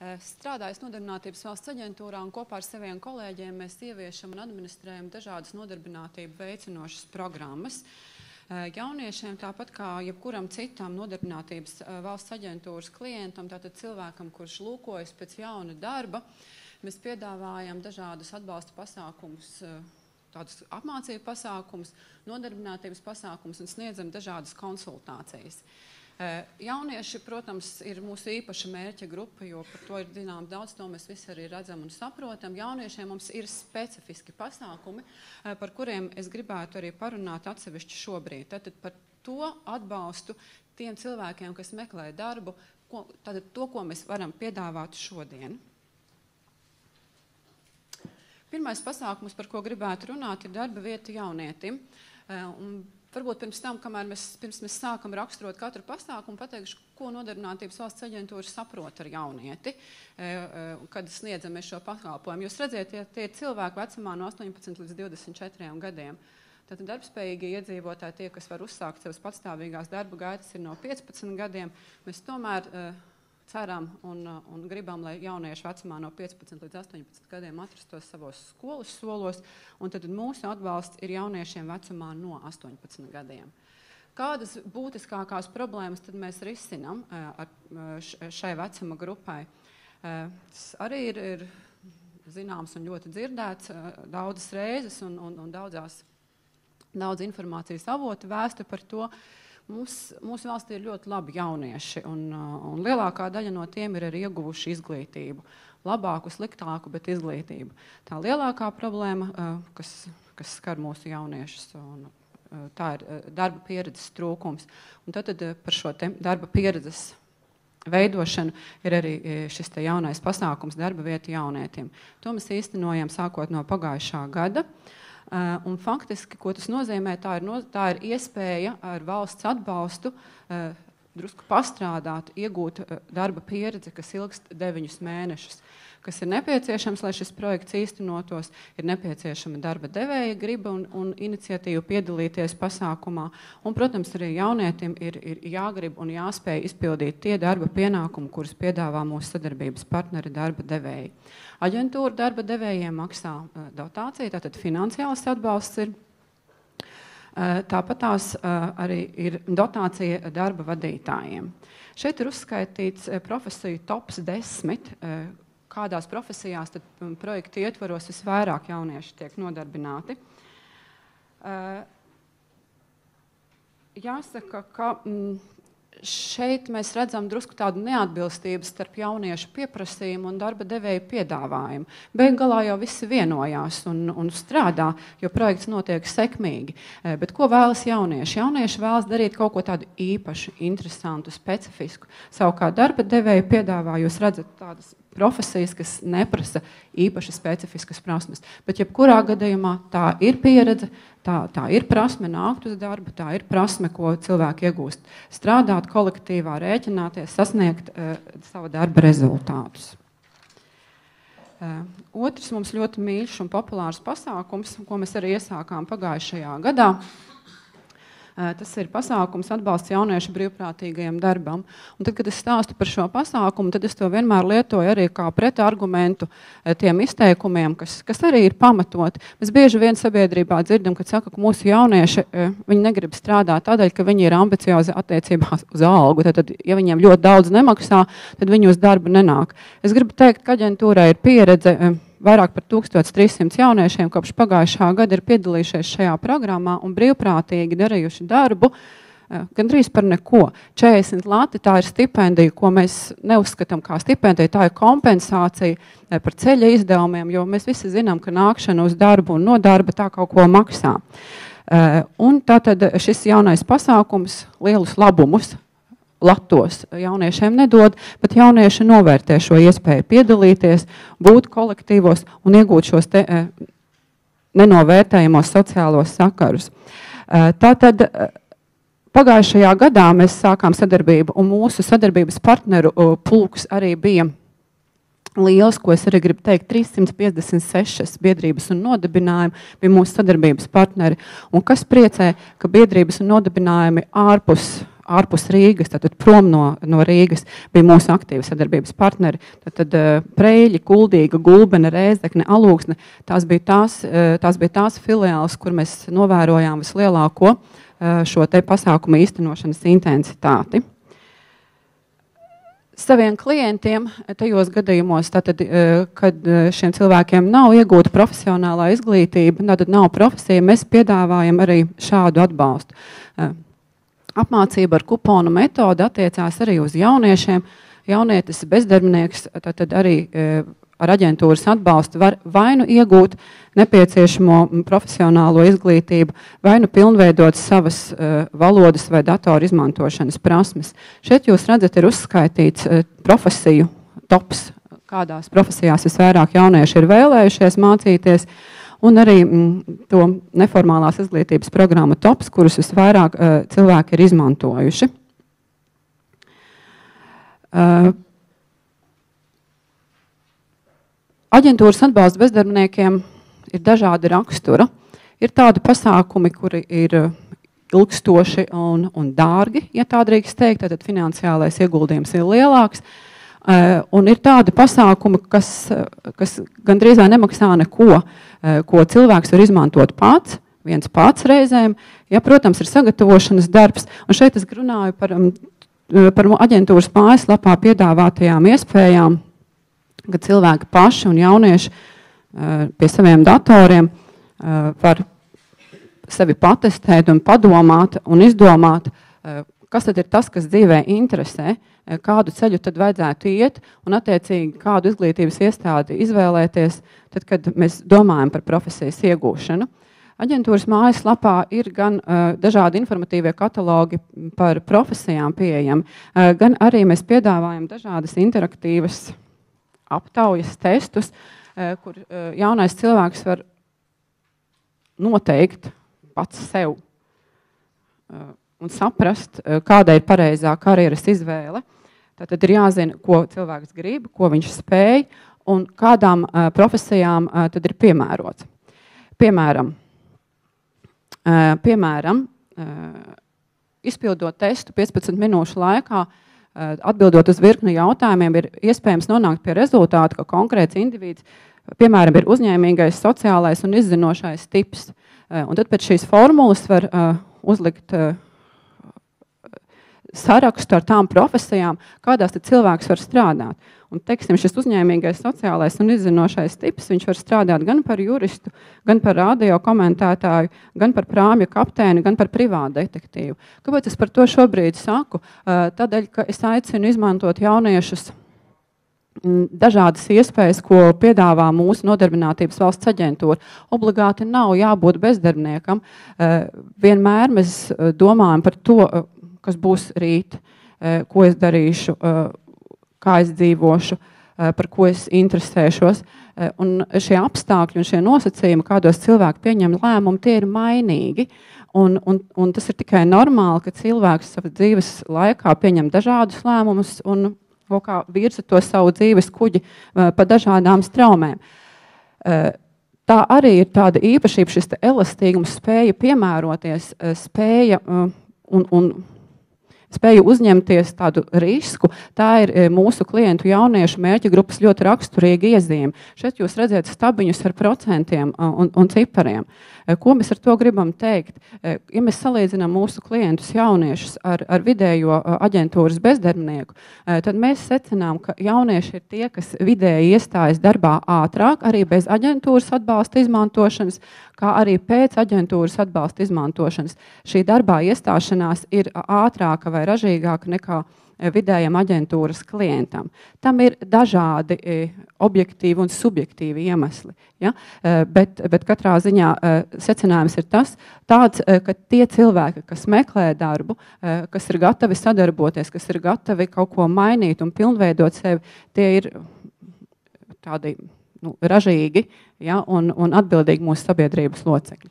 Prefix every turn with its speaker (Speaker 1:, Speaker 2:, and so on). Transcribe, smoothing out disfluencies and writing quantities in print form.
Speaker 1: Strādājot Nodarbinātības valsts aģentūrā un kopā ar saviem kolēģiem mēs ieviešam un administrējam dažādas nodarbinātību veicinošas programmas. Jauniešiem, tāpat kā jebkuram citam Nodarbinātības valsts aģentūras klientam, tātad cilvēkam, kurš lūkojas pēc jauna darba, mēs piedāvājam dažādus atbalsta pasākumus, tādus apmācību pasākumus, nodarbinātības pasākumus un sniedzam dažādas konsultācijas. Jaunieši, protams, ir mūsu īpaša mērķa grupa, jo par to ir zināms daudz, to mēs visi arī redzam un saprotam. Jauniešiem mums ir specifiski pasākumi, par kuriem es gribētu arī parunāt atsevišķi šobrīd. Tātad par to atbalstu tiem cilvēkiem, kas meklē darbu, tātad to, ko mēs varam piedāvāt šodien. Pirmais pasākums, par ko gribētu runāt, ir darba vieta jaunietim. Varbūt pirms tam, pirms mēs sākam raksturot katru pasākumu, pateikšu, ko Nodarbinātības valsts aģentūra saprot ar jaunieti, kad sniedzam mēs šo pakalpojumu. Jūs redziet, ja tie ir cilvēki vecumā no 18 līdz 24 gadiem. Tātad darbspējīgi iedzīvotāji, tie, kas var uzsākt savas patstāvīgās darba gaitas, ir no 15 gadiem. Mēs tomēr ceram un gribam, lai jaunieši vecumā no 15 līdz 18 gadiem atrastos savos skolas solos, un tad mūsu atbalsts ir jauniešiem vecumā no 18 gadiem. Kādas būtiskākās problēmas tad mēs risinam šai vecuma grupai? Tas arī ir zināms un ļoti dzirdēts daudzas reizes un daudz informācijas avoti vēsta par to. Mūsu valstī ir ļoti labi jaunieši, un lielākā daļa no tiem ir arī ieguvuši izglītību. Labāku, sliktāku, bet izglītību. Tā lielākā problēma, kas skar mūsu jauniešus, tā ir darba pieredzes trūkums. Un tad par šo darba pieredzes veidošanu ir arī šis jaunais pasākums darba vieta jaunietim. To mēs īstenojam sākot no pagājušā gada. Un faktiski, ko tas nozīmē, tā ir iespēja ar valsts atbalstu drusku pastrādāt, iegūt darba pieredzi, kas ilgst 9 mēnešus. Kas ir nepieciešams, lai šis projekts īstenotos, ir nepieciešama darba devēja griba un iniciatīva piedalīties pasākumā. Un, protams, arī jaunietim ir jāgrib un jāspēj izpildīt tie darba pienākumi, kurus piedāvā mūsu sadarbības partneri darba devēji. Aģentūra darba devējiem maksā dotāciju, tātad finansiāls atbalsts ir. Tāpat tās arī ir dotācija darba vadītājiem. Šeit ir uzskaitīts profesiju tops 10, kādās profesijās tad projekta ietvaros visvairāk jaunieši tiek nodarbināti. Jāsaka, ka šeit mēs redzam drusku tādu neatbilstību starp jauniešu pieprasījumu un darba devēju piedāvājumu. Beig galā jau visi vienojās un strādā, jo projekts notiek sekmīgi. Bet ko vēlas jaunieši? Jaunieši vēlas darīt kaut ko tādu īpašu, interesantu, specifisku. Savukārt darba devēju piedāvā, jūs redzat tādas profesijas, kas neprasa īpaši specifiskas prasmes. Bet jebkurā gadījumā tā ir pieredze, tā ir prasme nākt uz darbu, tā ir prasme, ko cilvēki iegūst. Strādāt kolektīvā, rēķināties, sasniegt savu darba rezultātus. Otrs mums ļoti mīļš un populārs pasākums, ko mēs arī iesākām pagājušajā gadā. Tas ir pasākums atbalsts jauniešu brīvprātīgajam darbam. Un tad, kad es stāstu par šo pasākumu, tad es to vienmēr lietoju arī kā pretargumentu tiem izteikumiem, kas arī ir pamatoti. Mēs bieži vien sabiedrībā dzirdam, kad saka, ka mūsu jaunieši viņi negrib strādāt tādēļ, ka viņi ir ambiciozi attiecībā uz algu. Tad, ja viņiem ļoti daudz nemaksā, tad viņi uz darbu nenāk. Es gribu teikt, ka aģentūrai ir pieredze. Vairāk par 1300 jauniešiem kopš pagājušā gada ir piedalījušies šajā programmā un brīvprātīgi darījuši darbu gandrīz par neko. 40 lati, tā ir stipendija, ko mēs neuzskatām kā stipendiju, tā ir kompensācija par ceļa izdevumiem, jo mēs visi zinām, ka nākšana uz darbu un no darba tā kaut ko maksā. Un tātad šis jaunais pasākums lielus labumus latos jauniešiem nedod, bet jaunieši novērtē šo iespēju piedalīties, būt kolektīvos un iegūt šos nenovērtējamos sociālos sakarus. Tātad pagājušajā gadā mēs sākām sadarbību, un mūsu sadarbības partneru pulks arī bija liels, ko es arī gribu teikt, 356 biedrības un nodibinājumi bija mūsu sadarbības partneri. Un kas priecē, ka biedrības un nodibinājumi ārpus ārpus Rīgas, tātad prom no Rīgas, bija mūsu aktīvi sadarbības partneri. Tātad Preļi, Kuldīga, Gulbene, Rēzekne, Alūksne, tās bija tās filiāles, kur mēs novērojām vislielāko šo te pasākumu īstenošanas intensitāti. Saviem klientiem tajos gadījumos, tātad, kad šiem cilvēkiem nav iegūta profesionālā izglītība, tātad nav profesija, mēs piedāvājam arī šādu atbalstu. Apmācība ar kuponu metodu attiecās arī uz jauniešiem. Jaunietis bezdarbnieks, tātad arī ar aģentūras atbalstu var vai nu iegūt nepieciešamo profesionālo izglītību, vai nu pilnveidot savas valodas vai datoru izmantošanas prasmes. Šeit jūs redzat, ir uzskaitīts profesiju tops, kādās profesijās visvairāk jaunieši ir vēlējušies mācīties, un arī to neformālās izglītības programmu tops, kurus visvairāk cilvēki ir izmantojuši. Aģentūras atbalsts bezdarbniekiem ir dažādi rakstura. Ir tādi pasākumi, kuri ir ilgstoši un dārgi, ja tā drīkst teikt, tad finansiālais ieguldījums ir lielāks. Un ir tādi pasākumi, kas gandrīz vai nemaksā neko, ko cilvēks var izmantot viens pats reizēm. Ja, protams, ir sagatavošanas darbs. Un šeit es runāju par aģentūras mājaslapā piedāvātajām iespējām, kad cilvēki paši un jaunieši pie saviem datoriem var sevi patestēt un padomāt un izdomāt, kas tad ir tas, kas dzīvē interesē, kādu ceļu tad vajadzētu iet un attiecīgi kādu izglītības iestādi izvēlēties, tad, kad mēs domājam par profesijas iegūšanu. Aģentūras mājaslapā ir gan dažādi informatīvie katalogi par profesijām pieejami, gan arī mēs piedāvājam dažādas interaktīvas aptaujas testus, kur jaunais cilvēks var noteikt pats sev un saprast, kāda ir pareizā karjeras izvēle. Tātad ir jāzina, ko cilvēks grib, ko viņš spēj un kādām profesijām tad ir piemērots. Piemēram, izpildot testu 15 minūšu laikā, atbildot uz virkni jautājumiem, ir iespējams nonākt pie rezultāta, ka konkrēts indivīds, piemēram, ir uzņēmīgais, sociālais un izzinošais tips. Un tad pēc šīs formulas var uzlikt sarakstu ar tām profesijām, kādās tad cilvēks var strādāt. Un, teiksim, šis uzņēmīgais, sociālais un izzinošais tips, viņš var strādāt gan par juristu, gan par radio komentētāju, gan par prāmju kapteini, gan par privātu detektīvu. Kāpēc es par to šobrīd saku? Tādēļ, ka es aicinu izmantot jauniešus dažādas iespējas, ko piedāvā mūsu Nodarbinātības valsts aģentūra. Obligāti nav jābūt bezdarbniekam. Vienmēr mēs domājam par to, kas būs rīt, ko es darīšu, kā es dzīvošu, par ko es interesēšos. Un šie apstākļi un šie nosacījumi, kādos cilvēki pieņem lēmumu, tie ir mainīgi. Un tas ir tikai normāli, ka cilvēks savas dzīves laikā pieņem dažādus lēmumus un kā virza to savu dzīves kuģi pa dažādām straumēm. Tā arī ir tāda īpašība, šis elastīgums, spēja piemēroties, spēja spēju uzņemties tādu risku, tā ir mūsu klientu jauniešu mērķa grupas ļoti raksturīga iezīme. Šeit jūs redzat stabiņus ar procentiem un cipariem. Ko mēs ar to gribam teikt? Ja mēs salīdzinām mūsu klientus jauniešus ar vidējo aģentūras bezdarbnieku, tad mēs secinām, ka jaunieši ir tie, kas vidēji iestājas darbā ātrāk, arī bez aģentūras atbalsta izmantošanas, kā arī pēc aģentūras atbalsta izmantošanas. Šī darbā iestāšanās ir ātrāka vai ražīgāka nekā vidējam aģentūras klientam. Tam ir dažādi objektīvi un subjektīvi iemesli. Ja? Bet katrā ziņā secinājums ir tāds, ka tie cilvēki, kas meklē darbu, kas ir gatavi sadarboties, kas ir gatavi kaut ko mainīt un pilnveidot sevi, tie ir tādi ražīgi, ja, un atbildīgi mūsu sabiedrības locekļi.